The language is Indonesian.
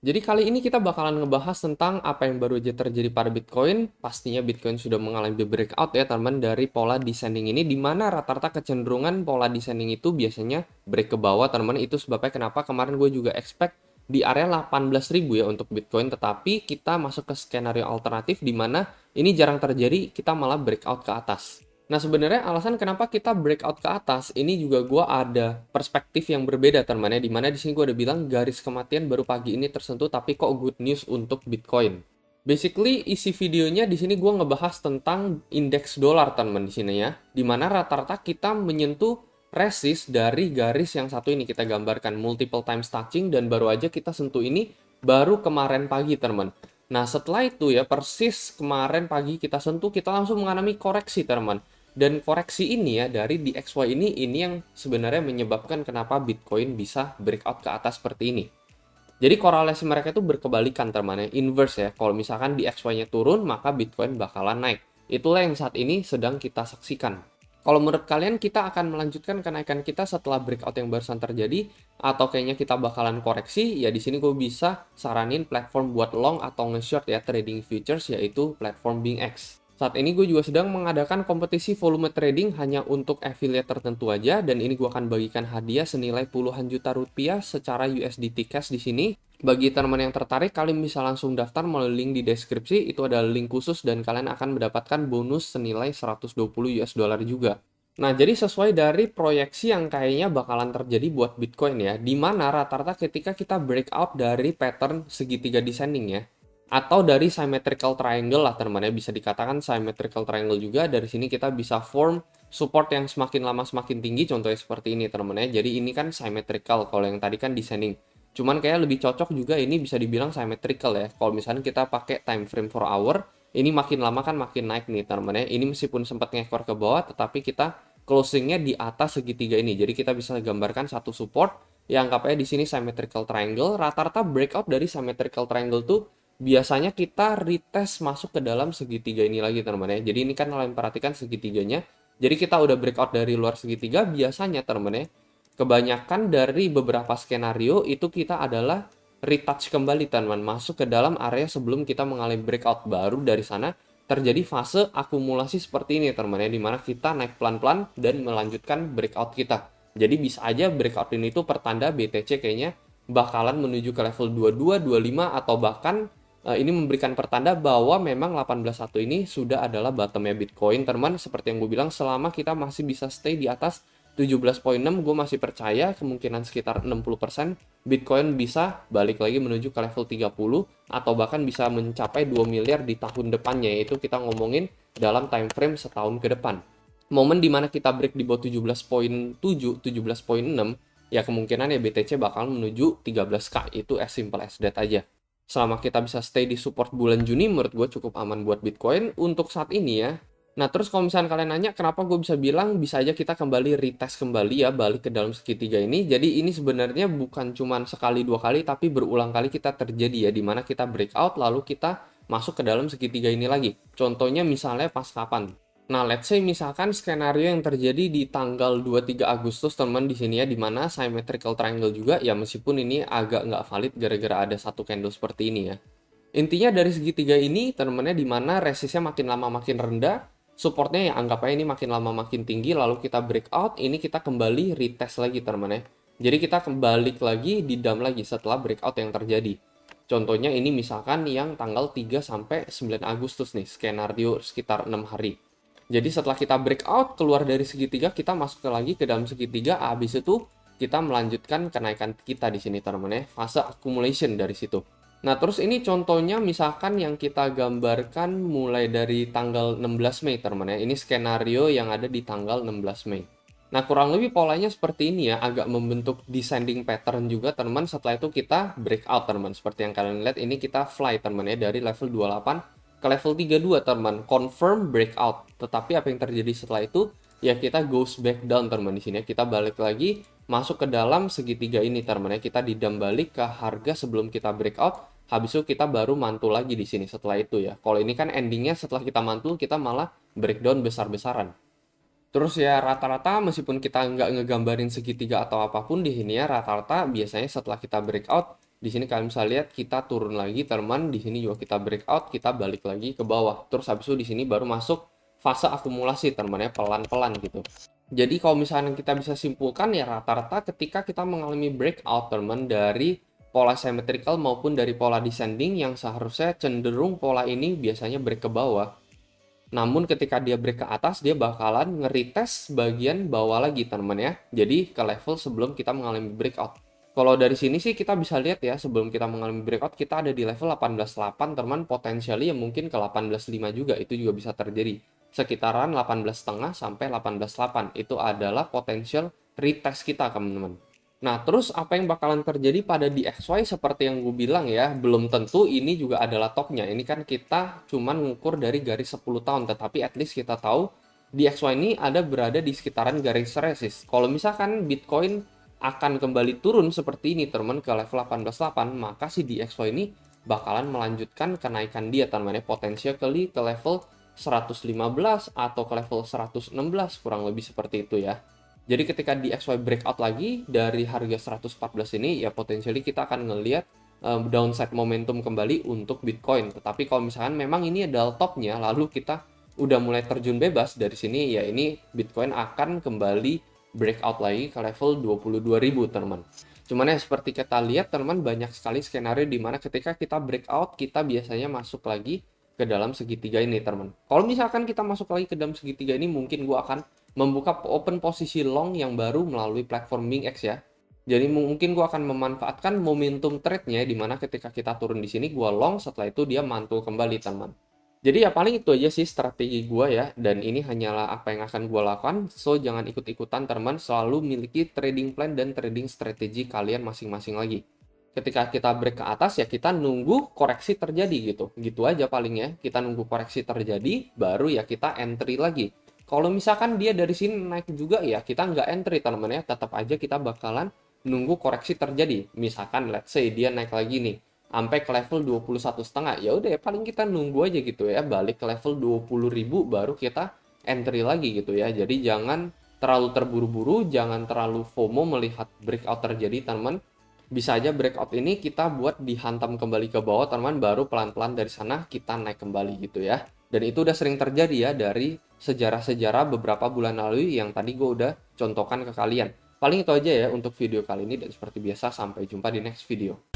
Jadi kali ini kita bakalan ngebahas tentang apa yang baru aja terjadi pada Bitcoin. Pastinya Bitcoin sudah mengalami breakout ya teman dari pola descending ini, di mana rata-rata kecenderungan pola descending itu biasanya break ke bawah teman. Itu sebabnya kenapa kemarin gue juga expect di area 18.000 ya untuk Bitcoin, tetapi kita masuk ke skenario alternatif di mana ini jarang terjadi, kita malah breakout ke atas. Nah, sebenarnya alasan kenapa kita breakout ke atas ini juga gue ada perspektif yang berbeda teman ya. Dimana di sini gue udah bilang garis kematian baru pagi ini tersentuh, tapi kok good news untuk Bitcoin. Basically isi videonya di sini gue ngebahas tentang indeks dolar teman di sini ya. Dimana rata-rata kita menyentuh resist dari garis yang satu ini kita gambarkan multiple times touching, dan baru aja kita sentuh ini baru kemarin pagi teman. Nah, setelah itu ya persis kemarin pagi kita sentuh, kita langsung mengalami koreksi teman. Dan koreksi ini ya dari DXY ini yang sebenarnya menyebabkan kenapa Bitcoin bisa breakout ke atas seperti ini. Jadi korelasi mereka itu berkebalikan teman-teman, inverse ya. Kalau misalkan DXY-nya turun, maka Bitcoin bakalan naik. Itulah yang saat ini sedang kita saksikan. Kalau menurut kalian kita akan melanjutkan kenaikan kita setelah breakout yang barusan terjadi, atau kayaknya kita bakalan koreksi? Ya di sini gue bisa saranin platform buat long atau nge-short ya trading futures, yaitu platform BingX. Saat ini gue juga sedang mengadakan kompetisi volume trading hanya untuk affiliate tertentu aja, dan ini gue akan bagikan hadiah senilai puluhan juta rupiah secara USDT cash di sini. Bagi teman-teman yang tertarik, kalian bisa langsung daftar melalui link di deskripsi. Itu adalah link khusus dan kalian akan mendapatkan bonus senilai 120 US dollar juga. Nah, jadi sesuai dari proyeksi yang kayaknya bakalan terjadi buat Bitcoin ya, di mana rata-rata ketika kita breakout dari pattern segitiga descending ya, atau dari symmetrical triangle lah teman-teman ya, bisa dikatakan symmetrical triangle juga. Dari sini kita bisa form support yang semakin lama semakin tinggi, contohnya seperti ini teman-teman ya. Jadi ini kan symmetrical, kalau yang tadi kan descending. Cuman kayak lebih cocok juga ini bisa dibilang symmetrical ya. Kalau misalnya kita pakai time frame 4 hour, ini makin lama kan makin naik nih teman-teman ya. Ini meskipun sempat ngekor ke bawah, tetapi kita closingnya di atas segitiga ini. Jadi kita bisa gambarkan satu support yang anggapnya di sini symmetrical triangle. Rata-rata breakout dari symmetrical triangle tuh biasanya kita retest masuk ke dalam segitiga ini lagi teman-teman ya. Jadi ini kan kalian perhatikan segitiganya. Jadi kita udah breakout dari luar segitiga, biasanya teman-teman ya, kebanyakan dari beberapa skenario itu kita adalah retouch kembali teman-teman, masuk ke dalam area sebelum kita mengalami breakout. Baru dari sana terjadi fase akumulasi seperti ini teman-teman ya, dimana kita naik pelan-pelan dan melanjutkan breakout kita. Jadi bisa aja breakout ini tuh pertanda BTC kayaknya bakalan menuju ke level 22, 25, atau bahkan ini memberikan pertanda bahwa memang 18.1 ini sudah adalah bottomnya Bitcoin teman. Seperti yang gue bilang, selama kita masih bisa stay di atas 17.6, gue masih percaya kemungkinan sekitar 60% Bitcoin bisa balik lagi menuju ke level 30, atau bahkan bisa mencapai 2 miliar di tahun depannya, yaitu kita ngomongin dalam time frame setahun ke depan. Momen dimana kita break di bawah 17.7, 17.6, ya kemungkinan ya BTC bakal menuju 13K, itu as simple as that aja. Selama kita bisa stay di support bulan Juni, menurut gue cukup aman buat Bitcoin untuk saat ini ya. Nah, terus kalau misalnya kalian nanya kenapa gue bisa bilang bisa aja kita kembali retest kembali ya, balik ke dalam segitiga ini. Jadi ini sebenarnya bukan cuma sekali dua kali, tapi berulang kali kita terjadi ya, dimana kita breakout lalu kita masuk ke dalam segitiga ini lagi. Contohnya misalnya pas kapan? Nah, let's say misalkan skenario yang terjadi di tanggal 23 Agustus teman di sini ya, di mana symmetrical triangle juga ya, meskipun ini agak nggak valid gara-gara ada satu candle seperti ini ya. Intinya dari segitiga ini teman-temannya, di mana resistnya makin lama makin rendah, supportnya yang anggap aja ini makin lama makin tinggi, lalu kita breakout, ini kita kembali retest lagi teman-temannya. Jadi kita kembali lagi di dump lagi setelah breakout yang terjadi. Contohnya ini misalkan yang tanggal 3 sampai 9 Agustus nih, skenario sekitar 6 hari. Jadi setelah kita breakout keluar dari segitiga, kita masuk lagi ke dalam segitiga, habis itu kita melanjutkan kenaikan kita di sini teman-teman ya, fase accumulation dari situ. Nah, terus ini contohnya misalkan yang kita gambarkan mulai dari tanggal 16 Mei teman-teman ya. Ini skenario yang ada di tanggal 16 Mei. Nah, kurang lebih polanya seperti ini ya, agak membentuk descending pattern juga teman-teman. Setelah itu kita breakout teman-teman. Seperti yang kalian lihat ini kita fly teman-teman ya, dari level 28 ke level 32 teman, confirm breakout. Tetapi apa yang terjadi setelah itu? Ya kita goes back down teman di sini. Kita balik lagi masuk ke dalam segitiga ini teman ya. Kita didam balik ke harga sebelum kita breakout. Habis itu kita baru mantul lagi di sini setelah itu ya. Kalau ini kan endingnya setelah kita mantul kita malah breakdown besar-besaran. Terus ya rata-rata meskipun kita nggak ngegambarin segitiga atau apapun di sini ya, rata-rata biasanya setelah kita breakout Di sini kalian bisa lihat kita turun lagi teman, di sini juga kita breakout, kita balik lagi ke bawah. Terus habis itu di sini baru masuk fase akumulasi teman ya, pelan-pelan gitu. Jadi kalau misalnya kita bisa simpulkan ya rata-rata ketika kita mengalami breakout teman dari pola symmetrical maupun dari pola descending yang seharusnya cenderung pola ini biasanya break ke bawah. Namun ketika dia break ke atas, dia bakalan nge-retest bagian bawah lagi teman ya. Jadi ke level sebelum kita mengalami breakout. Kalau dari sini sih kita bisa lihat ya, sebelum kita mengalami breakout, kita ada di level 18.8 teman, potensialnya mungkin ke 18.5 juga, itu juga bisa terjadi. Sekitaran 18,5 sampai 18.8, itu adalah potensial retest kita teman-teman. Nah, terus apa yang bakalan terjadi pada DXY seperti yang gue bilang ya, belum tentu ini juga adalah topnya. Ini kan kita cuman ngukur dari garis 10 tahun, tetapi at least kita tahu DXY ini ada berada di sekitaran garis resist. Kalau misalkan Bitcoin akan kembali turun seperti ini teman ke level 18.8, maka si DXY ini bakalan melanjutkan kenaikan dia teman-teman, potensial kali ke level 115 atau ke level 116 kurang lebih seperti itu ya. Jadi ketika DXY breakout lagi dari harga 114 ini ya potensially kita akan ngelihat downside momentum kembali untuk Bitcoin. Tetapi kalau misalkan memang ini adalah topnya lalu kita udah mulai terjun bebas dari sini ya ini Bitcoin akan kembali breakout lagi ke level 22.000 teman. Cuman ya seperti kita lihat teman banyak sekali skenario di mana ketika kita breakout kita biasanya masuk lagi ke dalam segitiga ini teman. Kalau misalkan kita masuk lagi ke dalam segitiga ini mungkin gua akan membuka open posisi long yang baru melalui platform BingX ya. Jadi mungkin gue akan memanfaatkan momentum trade-nya di mana ketika kita turun di sini gue long, setelah itu dia mantul kembali teman. Jadi ya paling itu aja sih strategi gue ya, dan ini hanyalah apa yang akan gue lakukan, so jangan ikut-ikutan teman, selalu miliki trading plan dan trading strategi kalian masing-masing lagi. Ketika kita break ke atas ya kita nunggu koreksi terjadi gitu aja paling ya, kita nunggu koreksi terjadi, baru ya kita entry lagi. Kalau misalkan dia dari sini naik juga ya kita nggak entry teman-teman ya, tetap aja kita bakalan nunggu koreksi terjadi. Misalkan let's say dia naik lagi nih sampai ke level 21,5, ya udah ya paling kita nunggu aja gitu ya, balik ke level 20.000 baru kita entry lagi gitu ya. Jadi jangan terlalu terburu-buru, jangan terlalu FOMO melihat breakout terjadi teman. Bisa aja breakout ini kita buat dihantam kembali ke bawah teman, baru pelan-pelan dari sana kita naik kembali gitu ya. Dan itu udah sering terjadi ya dari sejarah-sejarah beberapa bulan lalu yang tadi gue udah contohkan ke kalian. Paling itu aja ya untuk video kali ini, dan seperti biasa sampai jumpa di next video.